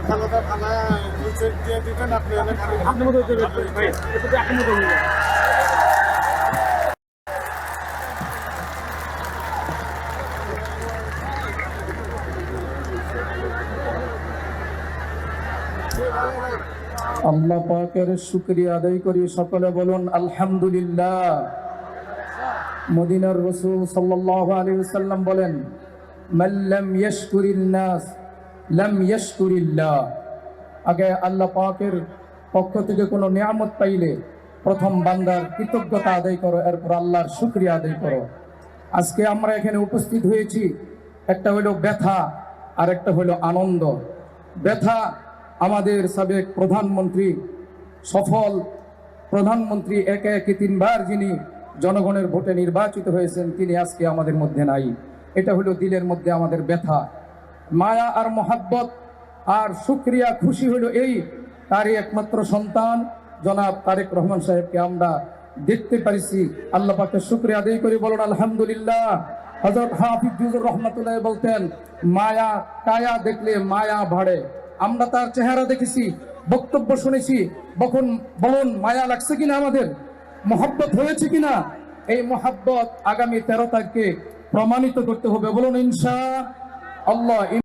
খালাদা খালা চেক দিয়ে দিতেন আপনি অনেক আপনি মতো ভাই এটা আপনি মতো আল্লাহ পাকের শুকরিয়া আদায় করি, সকলে বলুন আলহামদুলিল্লাহ। মদিনার রাসূল সাল্লাল্লাহু আলাইহি ওয়াসাল্লাম বলেন, মান লাম ইয়াশকুরিন নাস লাম ইয়াশকুরিল্লাহ। আগে আল্লাহ পাকের পক্ষ থেকে কোনো নিয়ামত পাইলে প্রথম বান্দার কৃতজ্ঞতা আদায় করো, এরপর আল্লাহর শুকরিয়া আদায় করো। আজকে আমরা এখানে উপস্থিত হয়েছি, একটা হলো ব্যথা আর একটা হলো আনন্দ। ব্যথা, আমাদের সাবেক প্রধানমন্ত্রী, সফল প্রধানমন্ত্রী, একে একে তিনবার যিনি জনগণের ভোটে নির্বাচিত হয়েছেন, তিনি আজকে আমাদের মধ্যে নাই। এটা হলো দিলের মধ্যে আমাদের ব্যথা। মায়া আর মহাব্বত আর শুকরিয়া খুশি হলো এই, তারই একমাত্র সন্তান জনাব তারেক রহমান সাহেবকে আমরা দেখতে পারিছি। আল্লাহ পাকের শুকরিয়া আদায় করে বলুন আলহামদুলিল্লাহ। হযরত হাফিজুর রহমাতুল্লাহ বলতেন, মায়া কায়া দেখলে মায়া বাড়ে। আমরা তার চেহারা দেখেছি, বক্তব্য শুনেছি, বলুন মায়া লাগছে কিনা, আমাদের মহব্বত হয়েছে কিনা? এই মহব্বত আগামী 13 তারিখে প্রমাণিত করতে হবে, বলুন ইনশাআল্লাহ।